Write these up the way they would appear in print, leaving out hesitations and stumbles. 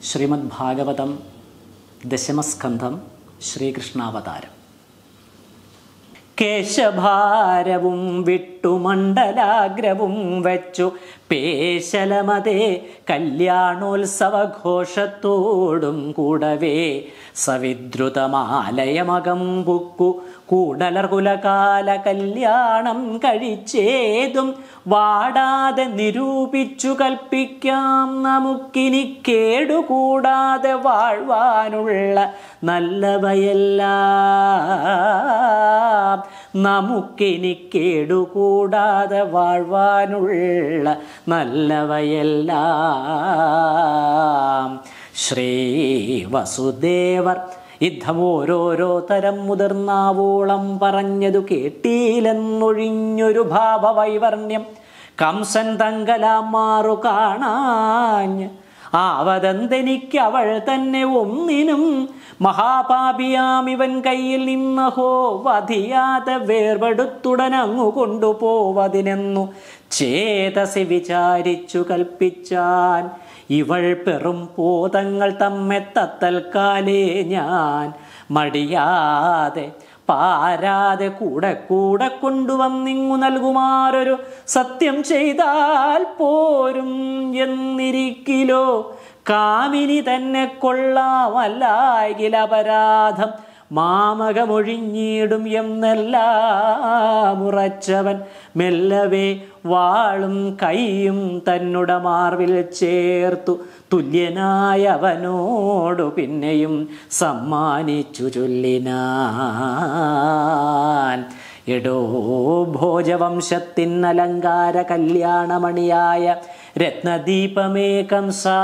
ശ്രീമദ് ഭാഗവതം ദശമസ്കന്ധം ശ്രീകൃഷ്ണാവതാരം. കേശഭാരവും വിട്ടു മണ്ഡലാഗ്രവും വച്ചു പേശലമതേ കല്യാണോത്സവഘോഷത്തോടും കൂടവേ സവിദ്രുതമാലയമകം പുക്കു കൂടലർകുലകാല കല്യാണം കഴിച്ചേതും വാടാതെ നിരൂപിച്ചു കൽപ്പിക്കാം. നമുക്കിനി കേടുകൂടാതെ വാഴ്വാനുള്ള നല്ലവയെല്ലാം, നമുക്കിനി കേടുകൂടാതെ വാഴ്വാനുള്ള നല്ലവയെല്ലാം. ശ്രീ വസുദേവർ യുദ്ധമോരോരോ തരം മുതിർന്നാവോളം പറഞ്ഞതു കേട്ടീലെന്നൊഴിഞ്ഞൊരു ഭാവവൈവർണ്യം കംസൻ തങ്കലാമാറു കാണാഞ്ഞ് ആവതെന്തെനിക്ക് അവൾ തന്നെ ഒന്നിനും മഹാപാപിയാമിവൻ കയ്യിൽ നിന്നഹോ വധിയാതെ വേർപെടുത്തുടനങ്ങു കൊണ്ടുപോവതിനെന്നു ചേതസി വിചാരിച്ചു കൽപ്പിച്ചാൻ. ഇവൾ പെറും പോതങ്ങൾ തമ്മെ തത്തൽക്കാലേ ഞാൻ മടിയാതെ പാരാതെ കൂടെ കൂടെ കൊണ്ടുവന്നിങ്ങു നൽകുമാറൊരു സത്യം ചെയ്താൽ പോരും എന്നിരിക്കിലോ. കാമിനി തന്നെ കൊള്ളാമല്ലായെങ്കിൽ അപരാധം മാമകമൊഴിഞ്ഞിടും എന്നെല്ലാം ഉറച്ചവൻ മെല്ലവേ വാളും കൈയും തന്നുടെ മാർവിൽ ചേർത്തു തുല്യനായവനോടു പിന്നെയും സമ്മാനിച്ചു ചൊല്ലിനാൻ. എടോ ഭോജവംശത്തിൻ അലങ്കാര കല്യാണമണിയായ രത്നദീപമേ കംസാ,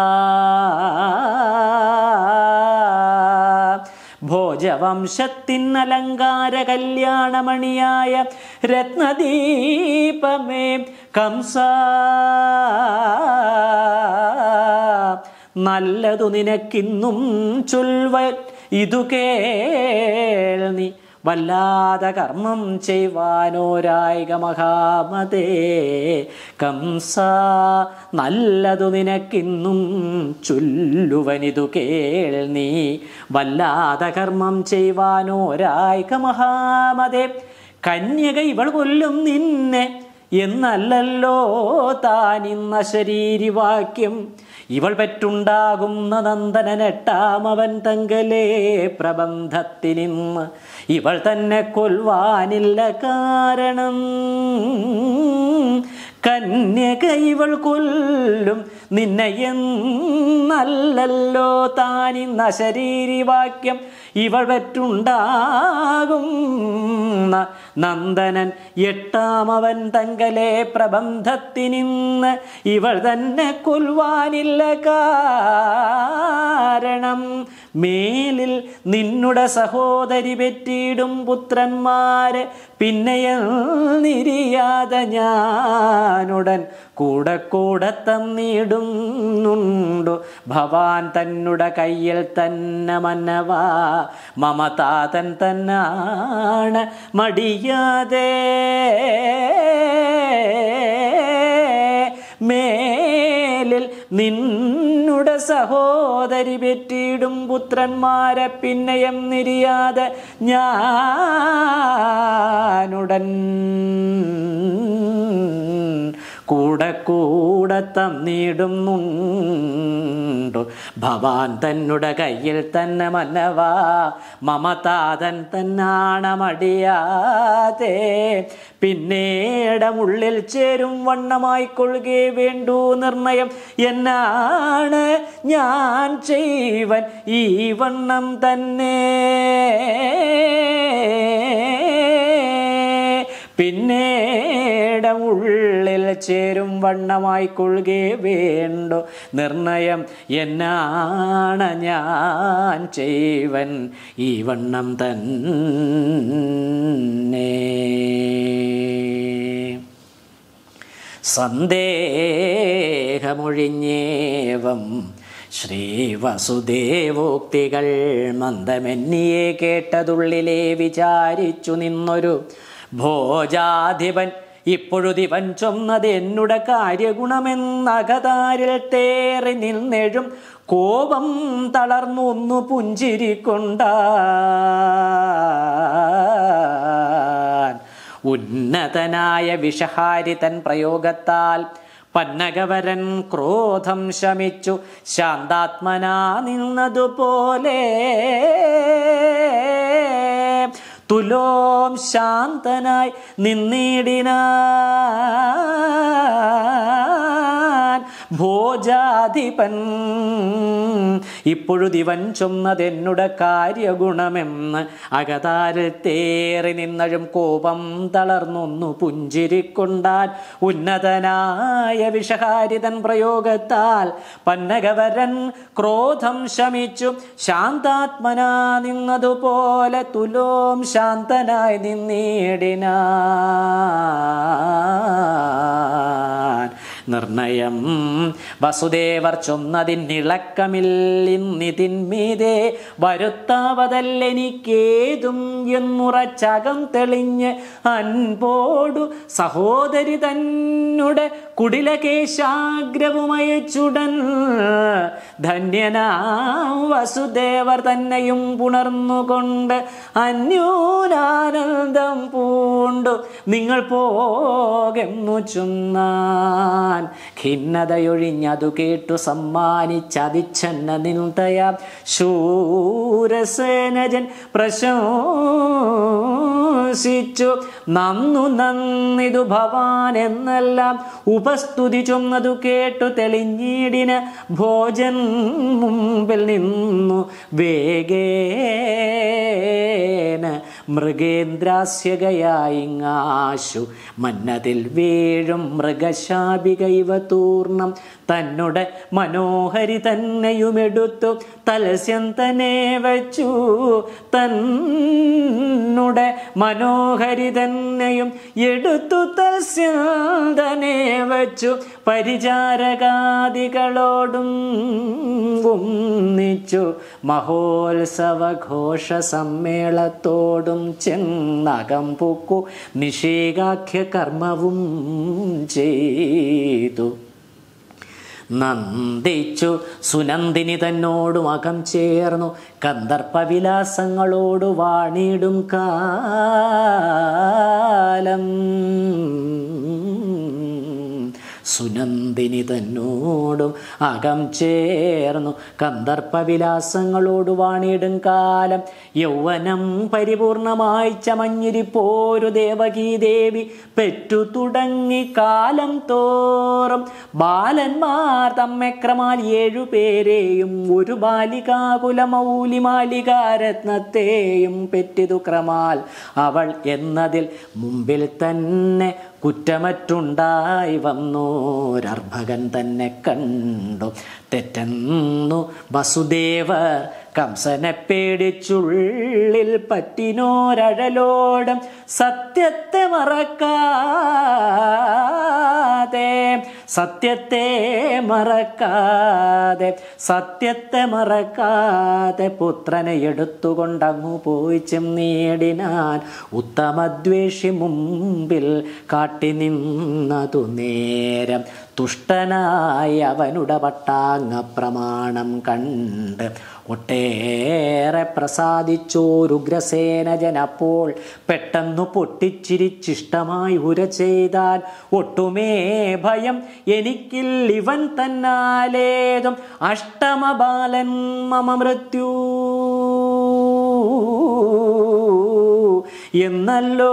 ഭോജവംശത്തിൻ അലങ്കാര കല്യാണമണിയായ രത്നദീപമേ കംസാ, നല്ലതു നിനക്കിന്നും ചൊൽവ ഇതു കേൾനി. വല്ലാതെ കർമ്മം ചെയ്വാനോരായിക മഹാമതേ കംസ, നല്ലതു നിനക്കിന്നും ചൊല്ലുവനിതു കേൾനി. വല്ലാതെ കർമ്മം ചെയ്വാനോരായിക മഹാമതേ, കന്യക ഇവൾ കൊല്ലും നിന്നെ എന്നല്ലല്ലോ താനിന്ന ശരീരിവാക്യം. ഇവൾ പെറ്റുണ്ടാകുന്ന നന്ദനനെട്ടാമവൻ തങ്കലേ പ്രബന്ധത്തിനിന്ന് ഇവൾ തന്നെ കൊല്ലുവാനില്ല കാരണം. കന്യക ഇവൾ കൊല്ലും നിന്നെ എന്നല്ലല്ലോ താനിന്ന ശരീരിവാക്യം. ഇവൾ പെറ്റുണ്ടാകും നന്ദനൻ എട്ടാമവൻ തങ്കലെ പ്രബന്ധത്തിനിന്ന് ഇവൾ തന്നെ കൊല്ലുവാനില്ല കാരണം. മേലിൽ നിന്നുടെ സഹോദരി പെറ്റിടും പുത്രന്മാരെ പിന്നെയെന്നിരിയാതെ ഞാനുടൻ കൂടെ കൂടെ തന്നിടുന്നുണ്ടു. ഭവാൻ തന്നുടെ കയ്യിൽ തന്നെ മന്നവാ മമതാതൻ തന്നാണ് മടിയാതെ. മേലിൽ നിന്നുടെ സഹോദരി പെറ്റിടും പുത്രന്മാരെ പിന്നെയും നിരിയാതെ ഞാനുടൻ കൂടെ കൂടെ തന്നിടുന്നുണ്ടു. ഭവാൻ തന്നുടെ കയ്യിൽ തന്നെ മന്നവാ മമതാതൻ തന്നാണ മടിയാതെ. പിന്നീടമുള്ളിൽ ചേരും വണ്ണമായിക്കൊള്ളുകേ വേണ്ടു നിർണയം എന്നാണ് ഞാൻ ചെയ്വൻ ഈ വണ്ണം തന്നെ. പിന്നീടമുള്ളിൽ ചേരും വണ്ണമായിക്കൊള്ളുകേ വേണ്ടു നിർണയം എന്നാണ് ഞാൻ ചെയ്വൻ ഈ വണ്ണം തന്നെ. സന്ദേഹമൊഴിഞ്ഞേവം ശ്രീവസുദേവോക്തികൾ മന്ദമെന്നിയെ കേട്ടതുള്ളിലെ വിചാരിച്ചു നിന്നൊരു ഭോജാധിപൻ ഇപ്പോഴുതിവൻ ചൊന്നത് എന്നുടെ കാര്യഗുണമെന്നകതാരിൽ തേറി നിന്നെഴും കോപം തളർന്നൊന്നു പുഞ്ചിരിക്കൊണ്ടാൻ ഉന്നതനായ വിഷഹാരിതൻ പ്രയോഗത്താൽ പന്നഗവരൻ ക്രോധം ശമിച്ചു ശാന്താത്മനാ നിന്നതുപോലെ തുലോം ശാന്തനായി നിന്നിടിനാൻ ഭോജാധിപൻ. ഇപ്പോഴുതിവൻ ചൊന്നതെന്നുടെ കാര്യഗുണമെന്ന് അകതാരിൽ തേറി നിന്നഴും കോപം തളർന്നൊന്നു പുഞ്ചിരിക്കൊണ്ടാൻ ഉന്നതനായ വിഷഹാരിതൻ പ്രയോഗത്താൽ പന്നഗവരൻ ക്രോധം ശമിച്ചു ശാന്താത്മനാ നിന്നതുപോലെ തുലോം ശാന്തനായി നിന്നിടിനാൻ. നിർണയം വസുദേവർ ചൊന്നതിനിളക്കമില്ലിന്നിതിന്മീതെ വരുത്താവതല്ലെനിക്കേതും എന്നുറച്ചകം തെളിഞ്ഞ് അൻപോടു സഹോദരി തന്നുടെ കുടിലകേശാഗ്രവുമയച്ചുടൻ ധന്യനാം വസുദേവർ തന്നെയും പുണർന്നുകൊണ്ട് അന്യൂനാനന്ദം പൂണ്ടു നിങ്ങൾ പോകെന്നു ചൊന്നാൻ. ഖിന്നതയൊഴിഞ്ഞതു കേട്ടു സമ്മാനിച്ചതിച്ഛന്ന നിന്തയാം ശൂരസേനജൻ പ്രശംസിച്ചു നന്നു നന്നിതു ഭവാൻ എന്നെല്ലാം ഉപസ്തുതി ചൊന്നതു കേട്ടു തെളിഞ്ഞിടിന ഭോജൻ മുമ്പിൽ നിന്നു വേഗേന മൃഗേന്ദ്രാസ്യകയായിങ്ങാശു മന്നതിൽ വീഴും മൃഗശാപികൈവ തൂർണം തന്നുടെ മനോഹരി തന്നെയുമെടുത്തു തലസ്യം തന്നെ വച്ചു തന്നുടെ മനോഹരി തന്നെയും എടുത്തു തലസ്യം തന്നെ വച്ചു പരിചാരകാദികളോടും ഒന്നിച്ചു മഹോത്സവഘോഷ സമ്മേളത്തോടും ചെന്നകം പൂക്കു നിഷേകാഖ്യ കർമ്മവും ചെയ്തു. നന്ദിച്ചു സുനന്ദിനി തന്നോടും അകം ചേർന്നു കന്ദർപ്പവിലാസങ്ങളോടു വാണിടും കാലം. സുനന്ദിനി തന്നോടും അകം ചേർന്നു കന്ദർപ്പവിലാസങ്ങളോട് വാണിടും കാലം. യൗവനം പരിപൂർണമായി ചമഞ്ഞിരിപ്പോരു ദേവകീദേവി പെറ്റു തുടങ്ങി കാലം തോറും ബാലന്മാർ തമ്മെക്രമാൽ 7 പേരെയും ഒരു ബാലികാകുലമൗലിമാലികാരത്നത്തെയും പെറ്റിതു ക്രമാൽ. അവൾ എന്നതിൽ മുമ്പിൽ തന്നെ കുറ്റമറ്റുണ്ടായി വന്നോരർഭകൻ തന്നെ കണ്ടു. തെറ്റെന്നു വസുദേവർ കംസനെ പേടിച്ചുള്ളിൽ പറ്റിനോരഴലോടും സത്യത്തെ മറക്കാതെ പുത്രനെ എടുത്തുകൊണ്ടങ്ങു പോയി ചെന്നേടിനാൻ. ഉത്തമദ്വേഷി മുമ്പിൽ കാട്ടി നിന്നതു നേരം തുഷ്ടനായി അവനുടെ വട്ടാങ്ങ പ്രമാണം കണ്ട് ഒട്ടേറെ പ്രസാദിച്ചോരുഗ്രസേനജൻ അപ്പോൾ പെട്ടെന്നു പൊട്ടിച്ചിരിച്ചിഷ്ടമായി ഉര ചെയ്താൽ ഒട്ടുമേ ഭയം എനിക്കില്ലിവൻ തന്നാലേതും അഷ്ടമബാലൻ മമ മൃത്യു എന്നല്ലോ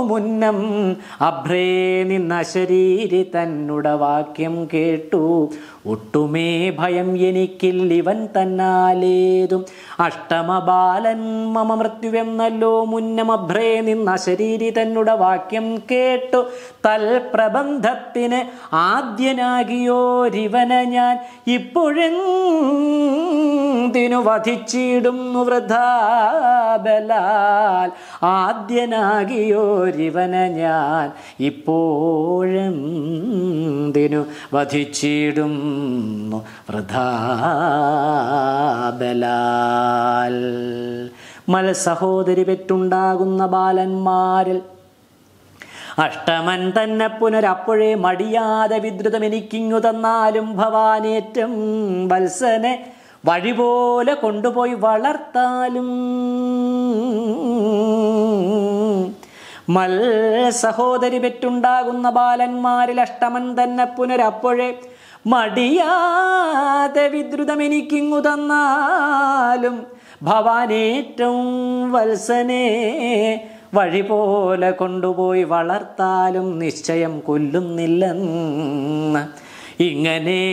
മുന്നം അഭ്രേ നിന്ന ശരീരി തന്നുടെ വാക്യം കേട്ടു. ഒട്ടുമേ ഭയം എനിക്കില്ലിവൻ തന്നാലേതും അഷ്ടമബാലൻ മമ മൃത്യുവെന്നല്ലോ മുന്നം അഭ്രേ നിന്ന ശരീരി തന്നുടെ വാക്യം കേട്ടു. തൽപ്രബന്ധത്തിന് ആദ്യനാകിയോരിവനെ ഞാൻ ഇപ്പോഴെന്തിനു വധിച്ചിടുന്നു വൃഥാബലാൽ. ആദ്യനാകിയോരിവനെ ഞാൻ ഇപ്പോഴെന്തിനു വധിച്ചിടുന്നു വൃഥാബലാൽ. മൽ സഹോദരി പെറ്റുണ്ടാകുന്ന ബാലന്മാരിൽ അഷ്ടമൻ തന്നെ പുനരപ്പോഴേ മടിയാതെ വിദ്രുതം എനിക്കിങ്ങു തന്നാലും ഭവാനേറ്റം വത്സനെ വഴി പോലെ കൊണ്ടുപോയി വളർത്താലും സഹോദരി പെറ്റുണ്ടാകുന്ന ബാലന്മാരിൽ അഷ്ടമൻ തന്നെ പുനരപ്പോഴേ മടിയാതെ വിദ്രുതം എനിക്കിങ്ങു തന്നാലും ഭവാനേറ്റവും വത്സനെ വഴി പോലെ കൊണ്ടുപോയി വളർത്താലും നിശ്ചയം കൊല്ലുന്നില്ലെന്ന് ഇങ്ങനെ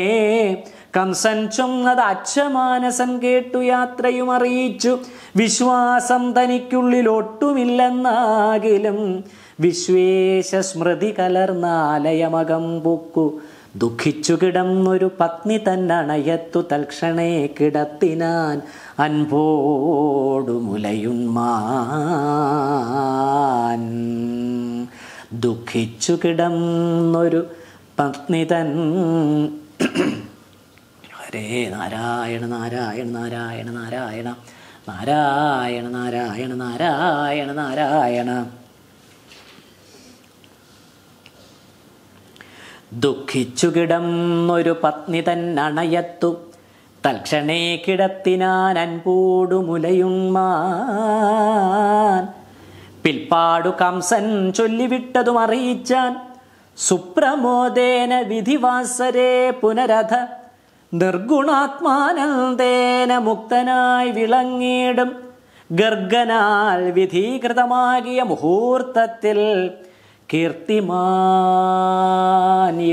കംസൻ ചൊന്നത് അച്ഛമാനസൻ കേട്ടു യാത്രയും അറിയിച്ചു. വിശ്വാസം തനിക്കുള്ളിൽ ഒട്ടുമില്ലെന്നാകിലും വിശ്വേശ സ്മൃതി കലർന്നാലയമകം പൂക്കു ദുഃഖിച്ചു കിടന്നൊരു പത്നി തന്നണയത്തു തൽക്ഷണേ കിടത്തിനാൻ അൻപോടു മുലയുന്മാൻ. ദുഃഖിച്ചു കിടന്നൊരു പത്നി തൻ ഹരേ നാരായണ നാരായണ നാരായണ നാരായണ നാരായണ നാരായണ നാരായണ നാരായണ. ദുഃഖിച്ചു കിടന്നൊരു പത്നി തന്നണയത്തു തൽക്ഷണേ കിടത്തിനാൻ അൻപോടു മുലയുന്മാൻ. പിൽപ്പാടു കംസൻ ചൊല്ലിവിട്ടതും അറിയിച്ചാൻ സുപ്രമോദേന വിധിവാസരേ പുനരഥ നിർഗുണാത്മാനന്ദേന മുക്തനായി വിളങ്ങിടും. ഗർഗനാൽ വിധീകൃതമാകിയ മുഹൂർത്തത്തിൽ കീർത്തിമാൻ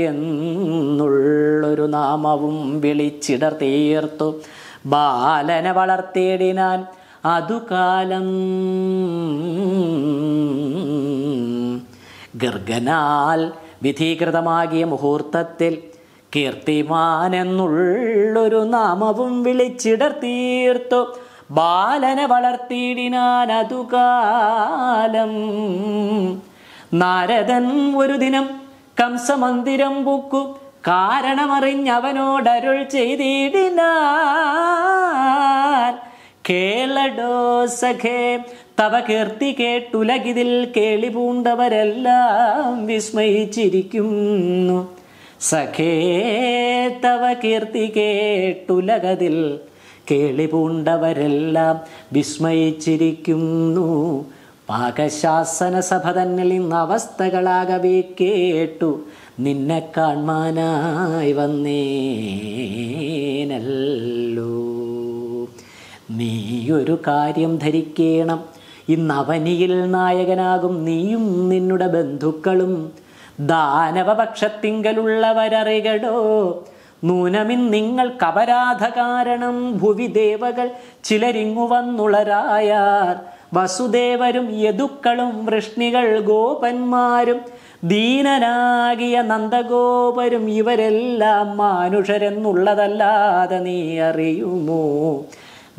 എന്നുള്ളൊരു നാമവും വിളിച്ചിടർ തീർത്തു ബാലനെ വളർത്തിയിടിനാൻ അതുകാലം. ഗർഗനാൽ വിധീകൃതമാകിയ മുഹൂർത്തത്തിൽ കീർത്തിമാൻ എന്നുള്ളൊരു നാമവും വിളിച്ചിടർ തീർത്തു ബാലനെ വളർത്തിയിടിനാൻ അതുകാലം. നാരദൻ ഒരു ദിനം കംസമന്ദിരം പൂക്കു കാരണമറിഞ്ഞവനോടരുൾ ചെയ്തിടിനാൻ. കേളടോ സഖേ തവ കീർത്തി കേട്ടുലകിതിൽ കേളി പൂണ്ടവരെല്ലാം വിസ്മയിച്ചിരിക്കുന്നു. സഖേ തവ കീർത്തി കേട്ടുലകതിൽ കേളി പൂണ്ടവരെല്ലാം വിസ്മയിച്ചിരിക്കുന്നു. പാകശാസന സഭ തന്നിൽ നിന്ന് അവസ്ഥകളാകവേ കേട്ടു നിന്നെ കാൺമാനായി വന്നേനല്ലോ. നീയൊരു കാര്യം ധരിക്കേണം, ഇന്ന് അവനിയിൽ നായകനാകും നീയും നിന്നുടെ ബന്ധുക്കളും. ദാനവപക്ഷത്തിങ്കലുള്ളവരറികടോ നൂനമിൻ നിങ്ങൾക്ക് അപരാധ കാരണം ഭുവി ദേവകൾ ചിലരിങ്ങു വന്നുളരായാർ. വസുദേവരും യദുക്കളും വൃഷ്ണികൾ ഗോപന്മാരും ദീനനാകിയ നന്ദഗോപരും ഇവരെല്ലാം മാനുഷരെന്നുള്ളതല്ലാതെ നീ അറിയുമോ?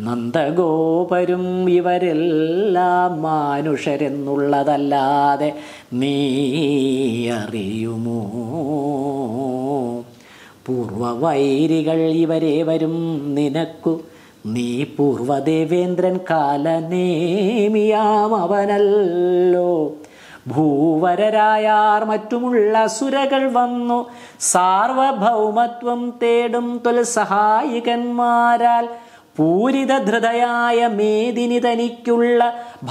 നന്ദഗോപരും ഇവരെല്ലാം മാനുഷരെന്നുള്ളതല്ലാതെ നീ അറിയുമോ? പൂർവവൈരികൾ ഇവരേവരും നിനക്കു, നീ പൂർവദേവേന്ദ്രൻ കാലനേമിയാം അവനല്ലോ. ഭൂവരരായാർ മറ്റുമുള്ള സുരകൾ വന്നു സാർവഭൗമത്വം തേടും തൊൽ സഹായികന്മാരാൽ പൂരിതധൃതയായ മേദിനി തനിക്കുള്ള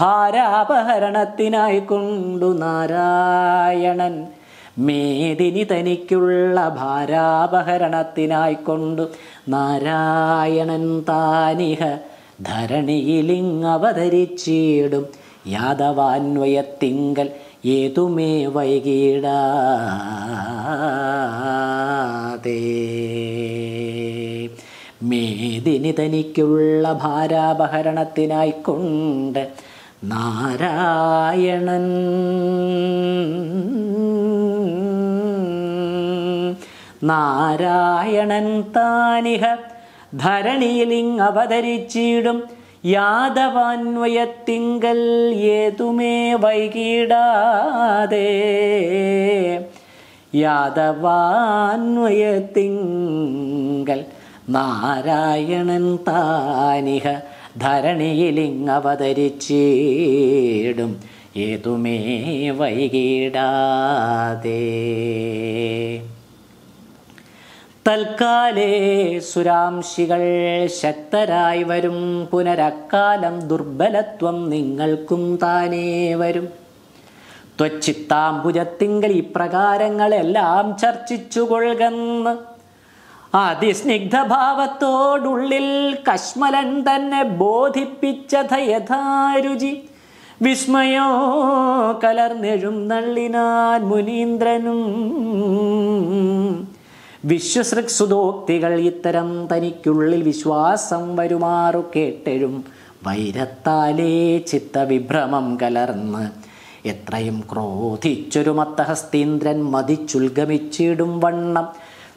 ഭാരാപഹരണത്തിനായി കൊണ്ടു നാരായണൻ. മേദിനി തനിക്കുള്ള ഭാരാപഹരണത്തിനായി കൊണ്ടു നാരായണൻ താനിഹ ധരണിയിലിങ്ങവതരിച്ചിടും. യാദവാന്വയത്തിങ്കൽ ഏതുമേ വൈകിടാതെ. മേദിനി തനിക്കുള്ള ഭാരാപഹരണത്തിനായി കൊണ്ട് നാരായണൻ നാരായണൻ താനിഹ ധരണിയിലിങ്ങവതരിച്ചിടും. യാദവാന്വയത്തിങ്കൽ ഏതുമേ വൈകിടാതെ. യാദവാന്വയത്തിങ്കൽ നാരായണൻ താനിഹ ധരണിയിലിങ്ങവതരിച്ചിടും. ഏതുമേ വൈകിടാതെ. തൽക്കാലേ സുരാംശികൾ ശക്തരായി വരും, പുനരക്കാലം ദുർബലത്വം നിങ്ങൾക്കും താനേ വരും. ത്വച്ചിത്താംബുജത്തിങ്കൽ ഇപ്രകാരങ്ങളെല്ലാം ചർച്ചിച്ചു കൊള്ളുകന്ന് അതിസ്നിഗ്ധഭാവത്തോടുള്ളിൽ കശ്മലൻ തന്നെ ബോധിപ്പിച്ചത യഥാരുചി. വിസ്മയോ കലർന്നെഴും നള്ളിനാൻ മുനീന്ദ്രനും. വിശ്വസൃക്സുതോക്തികൾ ഇത്തരം തനിക്കുള്ളിൽ വിശ്വാസം വരുമാറു കേട്ടെഴും വൈരത്താലേ ചിത്തവിഭ്രമം കലർന്ന് എത്രയും ക്രോധിച്ചൊരു മത്തഹസ്തീന്ദ്രൻ മതിച്ചുൽഗമിച്ചിടും വണ്ണം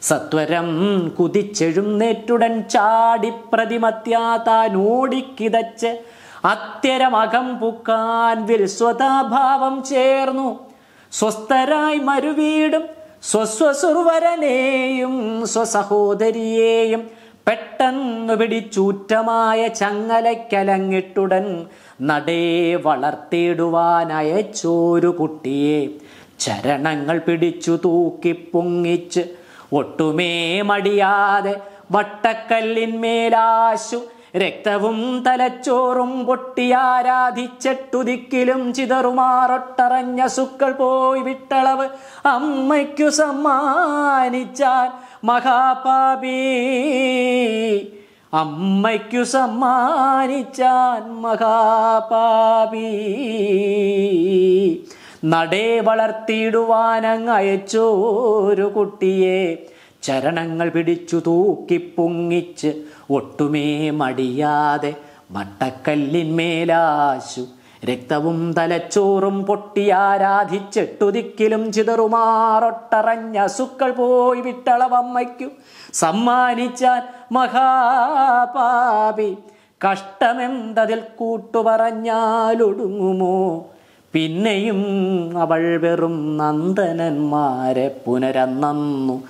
സത്വരം കുതിച്ചെഴുന്നേറ്റുടൻ ചാടി പ്രതിമത്യാതാനോടിക്കിതച്ച് അത്യരമകം പുക്കാൻ വിൽസ്വതാഭാവം ചേർന്നു. സ്വസ്ഥരായി മരുവീടും സ്വസ്വസുർവരനെയും സ്വസഹോദരിയെയും പെട്ടെന്ന് പിടിച്ചൂറ്റമായ ചങ്ങലയ്ക്കലങ്ങിട്ടുടൻ നടേ വളർത്തിയിടുവാനയച്ചോരു കുട്ടിയെ ചരണങ്ങൾ പിടിച്ചു തൂക്കി പൊങ്ങിച്ച് ഒട്ടുമേ മടിയാതെ വട്ടക്കല്ലിന്മേലാശു രക്തവും തലച്ചോറും പൊട്ടിയാരാധിച്ചെട്ടുദിക്കിലും ചിതറുമാറൊട്ടറഞ്ഞ സുക്കൾ പോയി വിട്ടളവ് അമ്മയ്ക്കു സമ്മാനിച്ചാൽ മഹാപാപി. അമ്മയ്ക്കു സമ്മാനിച്ചാൻ മഹാപാപി. നടേ വളർത്തിയിടുവാനങ്ങയച്ചോരു കുട്ടിയെ ചരണങ്ങൾ പിടിച്ചു തൂക്കി പൊങ്ങിച്ച് ഒട്ടുമേ മടിയാതെ വട്ടക്കല്ലിന്മേലാശു രക്തവും തലച്ചോറും പൊട്ടിയാരാധിച്ചെട്ടുദിക്കിലും ചിതറുമാറൊട്ടറഞ്ഞ സുക്കൾ പോയി വിട്ടളവമ്മയ്ക്കു സമ്മാനിച്ചാൽ മഹാപാപി. കഷ്ടമെന്തതിൽ കൂട്ടുപറഞ്ഞാലൊടുങ്ങുമോ? പിന്നെയും അവൾ വെറും നന്ദനന്മാരെ പുനരന്നു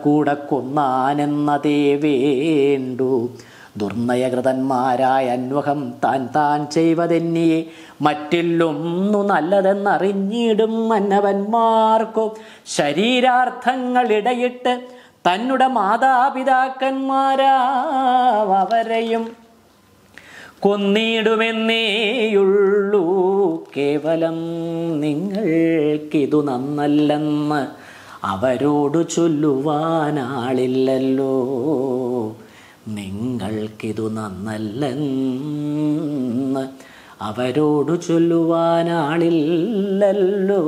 കൂടെ കൊന്നാനെന്നതേ വേണ്ടു. ദുർനയകൃതന്മാരായ അന്വഹം താൻ ചെയ്വതെന്നിയെ മറ്റില്ലൊന്നു നല്ലതെന്നറിഞ്ഞിടും മന്നവന്മാർക്കോ ശരീരാർത്ഥങ്ങളിടയിട്ട് തന്നുടെ മാതാപിതാക്കന്മാരാവരെയും കൊന്നിടുമെന്നേയുള്ളൂ. കേവലം നിങ്ങൾക്കിതു നന്നല്ലെന്ന് അവരോടു ചൊല്ലുവാനാളില്ലല്ലോ. നിങ്ങൾക്കിതു നന്നല്ലെന്ന് അവരോടു ചൊല്ലുവാനാളില്ലല്ലോ.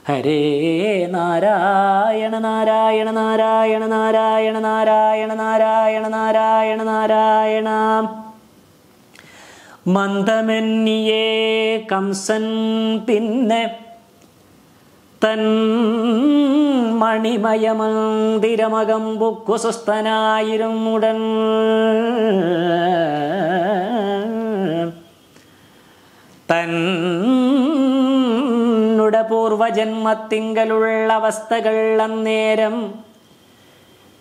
ഹരേ നാരായണ നാരായണ നാരായണ നാരായണ നാരായണ നാരായണ നാരായണ നാരായണ. മന്ദമെന്നിയേ കംസൻ പിന്നെ തൻ മണിമയമന്ദിരമകം ബുക്കു സ്വസ്ഥനായിരുന്നുടൻ തന്നുടെ പൂർവജന്മത്തിങ്കലുള്ള അവസ്ഥകൾ അന്നേരം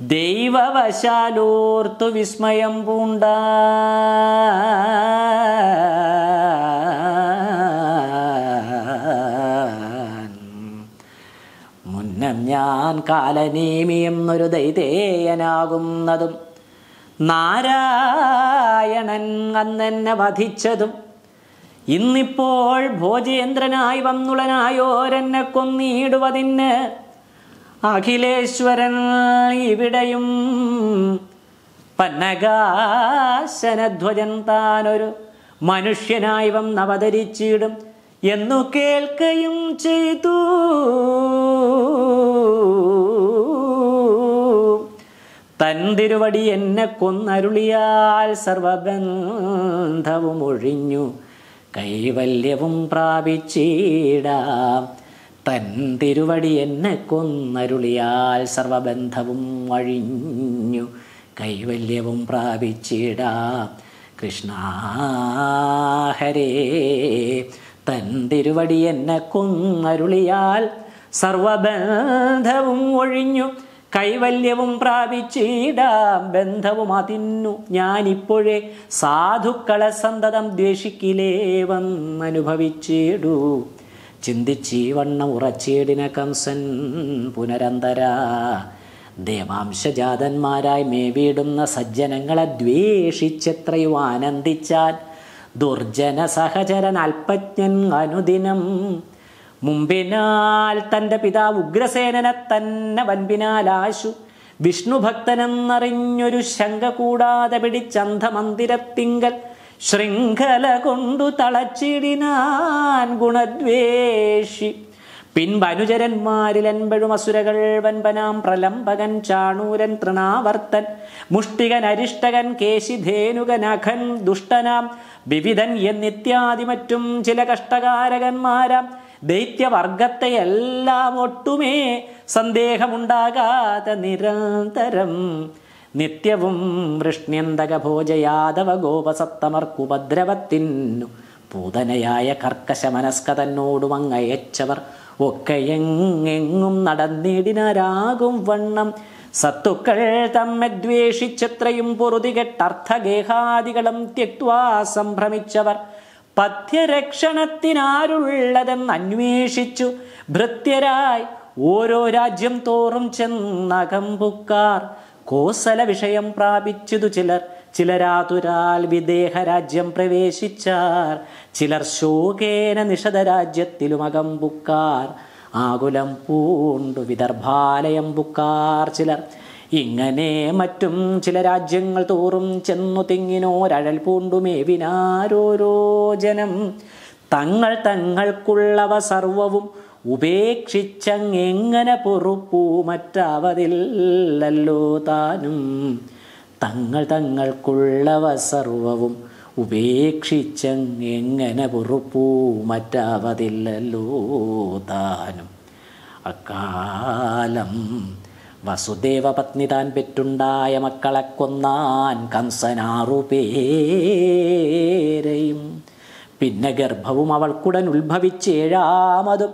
ദൈവവശാലോർത്തു വിസ്മയം പൂണ്ട. മുന്നം ഞാൻ കാലനേമി എന്നൊരു ദൈതേയനാകുന്നതും നാരായണൻ അന്നെന്നെ വധിച്ചതും ഇന്നിപ്പോൾ ഭോജേന്ദ്രനായി വന്നുളനായോരെന്നെ കൊന്നിടുവതിന് അഖിലേശ്വരൻ ഇവിടെയും പന്നകാശനധ്വജൻ താനൊരു മനുഷ്യനായി വന്നവതരിച്ചിടും എന്നു കേൾക്കയും ചെയ്തു. തൻ തിരുവടി എന്നെ കൊന്നരുളിയാൽ സർവബന്ധവും ഒഴിഞ്ഞു കൈവല്യവും പ്രാപിച്ചിടാം. തൻ തിരുവടി എന്നെ കൊന്നരുളിയാൽ സർവബന്ധവും അഴിഞ്ഞു കൈവല്യവും പ്രാപിച്ചിടാം. കൃഷ്ണ ഹരേ തൻ തിരുവടി എന്നെ കൊന്നരുളിയാൽ സർവബന്ധവും ഒഴിഞ്ഞു കൈവല്യവും പ്രാപിച്ചിടാം ബന്ധവും അതിന്നു ഞാനിപ്പോഴേ സാധുക്കളെ സന്തതം ദ്വേഷിക്കിലേവെന്നനുഭവിച്ചിടൂ. ചിന്തിച്ചീ വണ്ണം ഉറച്ചേടിന കംസൻ പുനരന്തരാ. ദേവാംശജാതന്മാരായി മേവിടുന്ന സജ്ജനങ്ങളെ ദ്വേഷിച്ചെത്രയോ ആനന്ദിച്ചാൻ ദുർജന സഹചരൻ അല്പജ്ഞൻ അനുദിനം. മുമ്പിനാൽ തൻ്റെ പിതാവ് ഉഗ്രസേനനെ തന്നെ വൻപിനാലാശു വിഷ്ണുഭക്തനെന്നറിഞ്ഞൊരു ശങ്ക കൂടാതെ പിടിച്ചന്ധമന്ദിരത്തിങ്കൽ ശൃംഖല കൊണ്ടു തളച്ചിടിനാൻ ഗുണദ്വേഷി. പിൻപനുചരന്മാരിലെൻപഴും അസുരകൾ വൻപനാം പ്രലംബകൻ ചാണൂരൻ തൃണാവർത്തൻ മുഷ്ടികൻ അരിഷ്ടകൻ കേശിധേനുകൻ അഖൻ ദുഷ്ടനാം വിവിധൻ എന്നിത്യാദി മറ്റും ചില കഷ്ടകാരകന്മാരാം ദൈത്യവർഗത്തെയെല്ലാം ഒട്ടുമേ സന്ദേഹമുണ്ടാകാതെ നിരന്തരം നിത്യവും വൃഷ്ണ്യന്തക ഭോജയാദവ ഗോപസത്തമർക്കുപദ്രവത്തിനു പൂതനയായ കർക്കശ മനസ്ക തന്നോടും അങ്ങയച്ചവർ ഒക്കെയെങ്ങെങ്ങും നടന്നിടിനാരാകും വണ്ണം. സത്തുക്കൾ തമ്മെ ദ്വേഷിച്ചെത്രയും പൊറുതികെട്ടർത്ഥഗേഹാദികളും ത്യക്വാ സംഭ്രമിച്ചവർ പഥ്യരക്ഷണത്തിനാരുള്ളതെന്ന് അന്വേഷിച്ചു ഭൃത്യരായി ഓരോ രാജ്യം തോറും ചെന്നകമ്പുക്കാർ. കോസല വിഷയം പ്രാപിച്ചതു ചിലരാതുരാൽ വിദേഹ രാജ്യം പ്രവേശിച്ചാർ. ചിലർ ശോകേന നിഷധരാജ്യത്തിലും അകമ്പുക്കാർ. ആകുലം പൂണ്ടു വിദർഭാലയം ബുക്കാർ ചിലർ. ഇങ്ങനെ മറ്റും ചില രാജ്യങ്ങൾ തോറും ചെന്നു തിങ്ങിനോരഴൽ പൂണ്ടുമേവിനാരോരോ ജനം. തങ്ങൾക്കുള്ളവ സർവവും ഉപേക്ഷിച്ചങ്ങെങ്ങനെ പൊറുപ്പൂ മറ്റാവതില്ലല്ലോ താനും. തങ്ങൾക്കുള്ളവ സർവവും ഉപേക്ഷിച്ചങ്ങെങ്ങനെ പൊറുപ്പൂ മറ്റാവതില്ലല്ലോ താനും. അക്കാലം വസുദേവ പത്നി താൻ പെറ്റുണ്ടായ മക്കളെ കൊന്നാൻ കംസനാറുപേരെയും. പിന്നെ ഗർഭവും അവൾക്കുടൻ ഉത്ഭവിച്ചേഴാമതും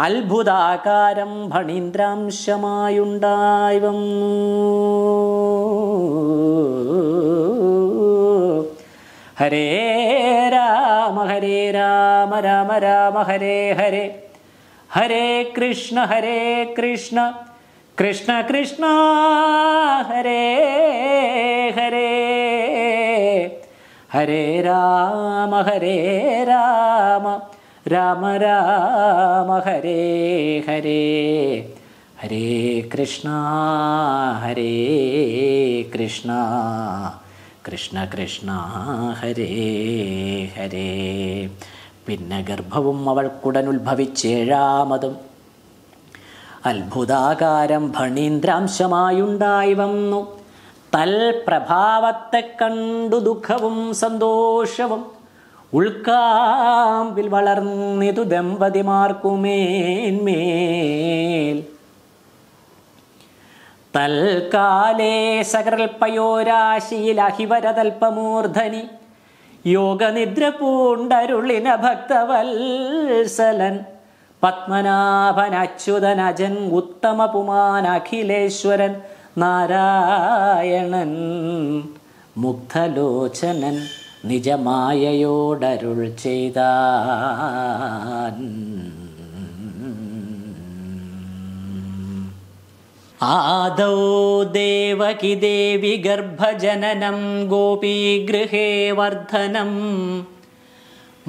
അത്ഭുതാകാരം ഫണീന്ദ്രാംശമായുണ്ടായി വന്നു. ഹരേ രാമ രാമ രാമ ഹരേ ഹരേ. ഹരേ കൃഷ്ണ കൃഷ്ണ കൃഷ്ണ ഹരേ ഹരേ. ഹരേ രാമ രാമ രാമ ഹരേ ഹരേ. ഹരേ കൃഷ്ണ കൃഷ്ണ കൃഷ്ണ ഹരേ ഹരേ. പിന്നെ ഗർഭവും അവൾക്കുടൻ ഉത്ഭവിച്ചേഴാമതും അത്ഭുതാകാരം ഫണീന്ദ്രാംശമായുണ്ടായി വന്നു. തൽപ്രഭാവത്തെ കണ്ടു ദുഃഖവും സന്തോഷവും ഉൾക്കാമ്പിൽ വളർന്നിതു ദമ്പതിമാർക്കുമേന്മേൽ. തൽക്കാലേ സകൽപ്പയോരാശിയിൽ അഹിവരതൽപമൂർധനി യോഗനിദ്ര പൂണ്ടരുളിന ഭക്തവത്സലൻ പത്മനാഭൻ അച്യുതൻ അജൻ ഉത്തമ പുമാൻ അഖിലേശ്വരൻ നാരായണൻ മുഗ്ധലോചനൻ നിജമായയോടരുൾ ചെയ്താൻ. ആദൗ ദേവകി ദേവി ഗർഭജനനം ഗോപീഗൃഹേ വർദ്ധനം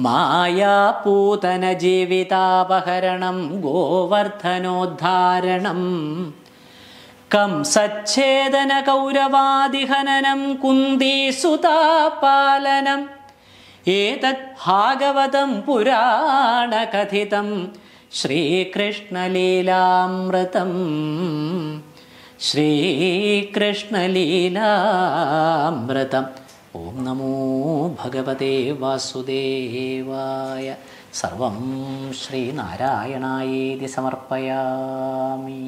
മായാപൂതന ജീവിതാപഹരണം ഗോവർദ്ധനോദ്ധാരണം കംസച്ഛേദന കൗരവാദിഹനനം കുന്ദീസുതാപാലനം ഏതത് ഭാഗവതം പുരാണകഥിതം ശ്രീകൃഷ്ണലീലാമൃതം ശ്രീകൃഷ്ണലീലാമൃതം. ഓം നമോ ഭഗവതേ വാസുദേവായ. സർവം ശ്രീനാരായണായേതി സമർപ്പയാമി.